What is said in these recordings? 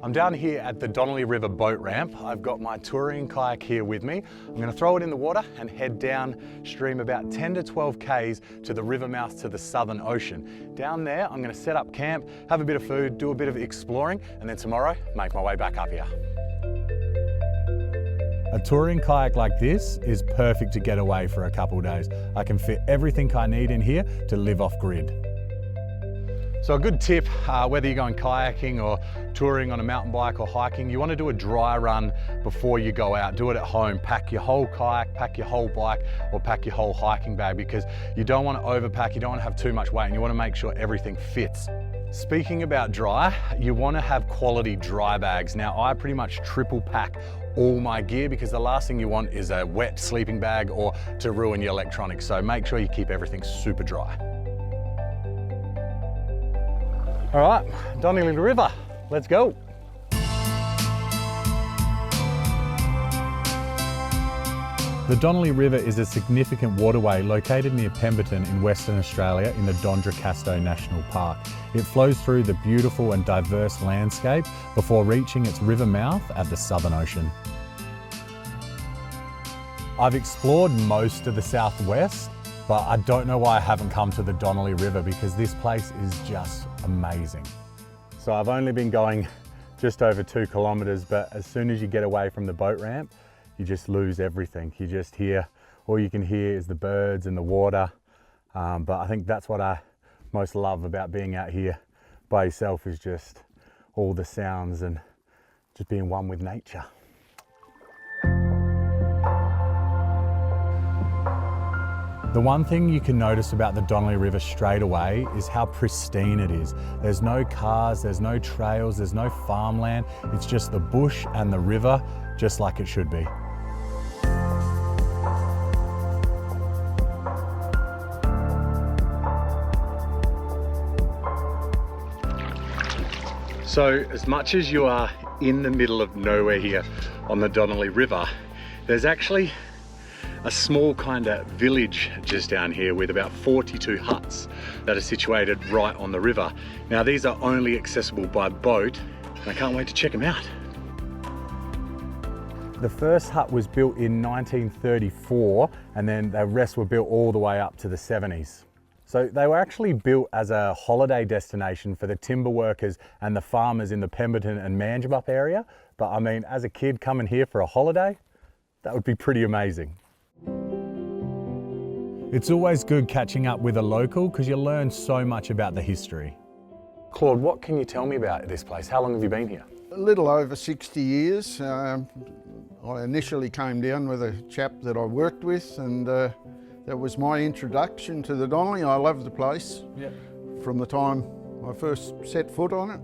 I'm down here at the Donnelly River boat ramp. I've got my touring kayak here with me. I'm going to throw it in the water and head downstream about 10 to 12 k's to the river mouth to the Southern Ocean. Down there, I'm going to set up camp, have a bit of food, do a bit of exploring, and then tomorrow, make my way back up here. A touring kayak like this is perfect to get away for a couple of days. I can fit everything I need in here to live off grid. So a good tip, whether you're going kayaking or touring on a mountain bike or hiking, you want to do a dry run before you go out. Do it at home. Pack your whole kayak, pack your whole bike, or pack your whole hiking bag, because you don't want to overpack, you don't want to have too much weight, and you want to make sure everything fits. Speaking about dry, you want to have quality dry bags. Now, I pretty much triple pack all my gear because the last thing you want is a wet sleeping bag or to ruin your electronics. So make sure you keep everything super dry. All right, Donnelly River, let's go. The Donnelly River is a significant waterway located near Pemberton in Western Australia in the Dondra National Park. It flows through the beautiful and diverse landscape before reaching its river mouth at the Southern Ocean. I've explored most of the southwest, but I don't know why I haven't come to the Donnelly River, because this place is just amazing. So I've only been going just over 2 kilometers, but as soon as you get away from the boat ramp, you just lose everything. You just hear, all you can hear is the birds and the water. But I think that's what I most love about being out here by yourself, is just all the sounds and just being one with nature. The one thing you can notice about the Donnelly River straight away is how pristine it is. There's no cars, there's no trails, there's no farmland. It's just the bush and the river, just like it should be. So as much as you are in the middle of nowhere here on the Donnelly River, there's actually a small kind of village just down here with about 42 huts that are situated right on the river. Now these are only accessible by boat, and I can't wait to check them out. The first hut was built in 1934, and then the rest were built all the way up to the 70s. So they were actually built as a holiday destination for the timber workers and the farmers in the Pemberton and Manjimup area. But I mean, as a kid coming here for a holiday, that would be pretty amazing. It's always good catching up with a local because you learn so much about the history. Claude, what can you tell me about this place? How long have you been here? A little over 60 years. I initially came down with a chap that I worked with, and that was my introduction to the Donnelly. I loved the place from the time I first set foot on it.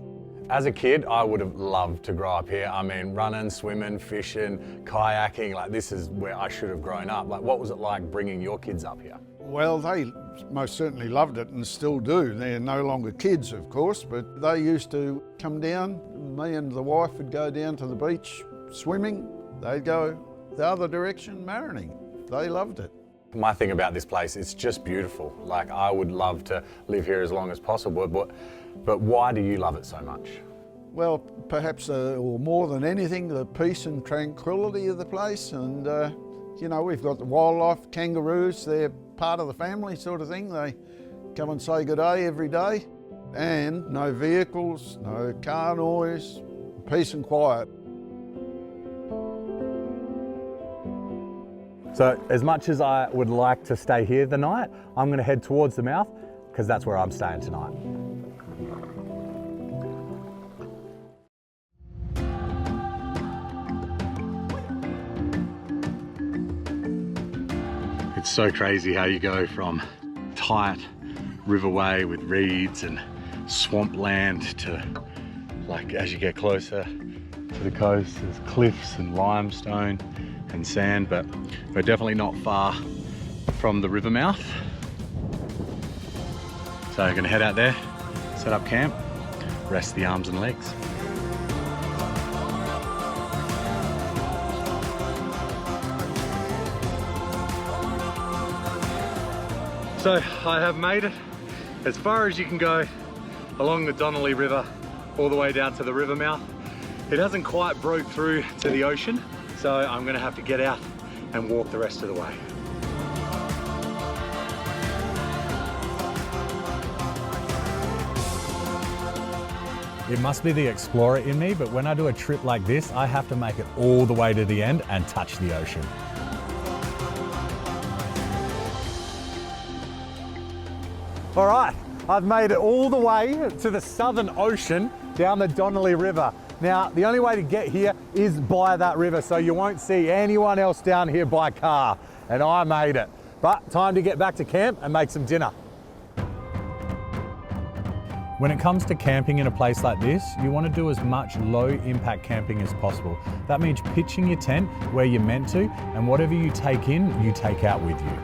As a kid, I would have loved to grow up here. I mean, running, swimming, fishing, kayaking, like this is where I should have grown up. Like, what was it like bringing your kids up here? Well, they most certainly loved it and still do. They're no longer kids, of course, but they used to come down. Me and the wife would go down to the beach swimming. They'd go the other direction marining. They loved it. My thing about this place, it's just beautiful. Like, I would love to live here as long as possible, but why do you love it so much? Well, perhaps, or more than anything, the peace and tranquility of the place. And, you know, we've got the wildlife, kangaroos, they're part of the family sort of thing. They come and say good day every day. And no vehicles, no car noise, peace and quiet. So as much as I would like to stay here the night, I'm going to head towards the mouth because that's where I'm staying tonight. It's so crazy how you go from tight riverway with reeds and swampland to, like, as you get closer to the coast, there's cliffs and limestone and sand, but we're definitely not far from the river mouth. So I'm gonna head out there, set up camp, rest the arms and legs. So I have made it as far as you can go along the Donnelly River, all the way down to the river mouth. It hasn't quite broke through to the ocean, so I'm gonna have to get out and walk the rest of the way. It must be the explorer in me, but when I do a trip like this, I have to make it all the way to the end and touch the ocean. All right, I've made it all the way to the Southern Ocean down the Donnelly River. Now, the only way to get here is by that river, so you won't see anyone else down here by car, and I made it. But time to get back to camp and make some dinner. When it comes to camping in a place like this, you want to do as much low impact camping as possible. That means pitching your tent where you're meant to, and whatever you take in, you take out with you.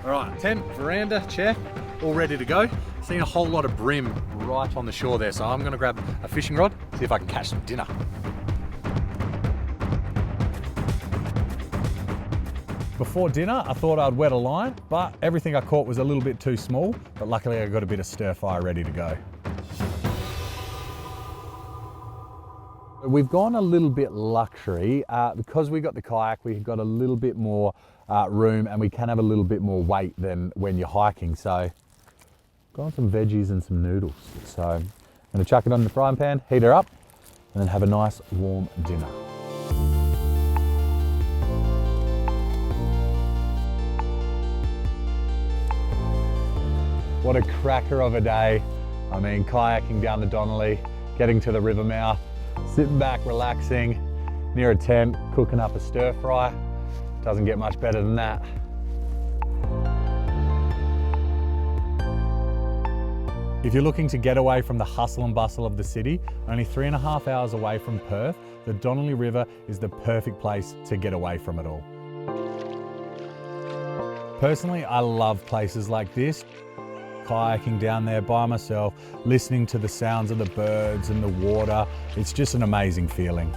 All right, tent, veranda, chair, all ready to go. Seeing a whole lot of bream right on the shore there, so I'm gonna grab a fishing rod, see if I can catch some dinner. Before dinner, I thought I'd wet a line, but everything I caught was a little bit too small, but luckily I got a bit of stir fry ready to go. We've gone a little bit luxury. Because we got the kayak, we've got a little bit more room, and we can have a little bit more weight than when you're hiking. So, got some veggies and some noodles. So, I'm gonna chuck it on the frying pan, heat her up, and then have a nice warm dinner. What a cracker of a day. I mean, kayaking down the Donnelly, getting to the river mouth, sitting back, relaxing, near a tent, cooking up a stir fry. Doesn't get much better than that. If you're looking to get away from the hustle and bustle of the city, only 3.5 hours away from Perth, the Donnelly River is the perfect place to get away from it all. Personally, I love places like this. Kayaking down there by myself, listening to the sounds of the birds and the water. It's just an amazing feeling.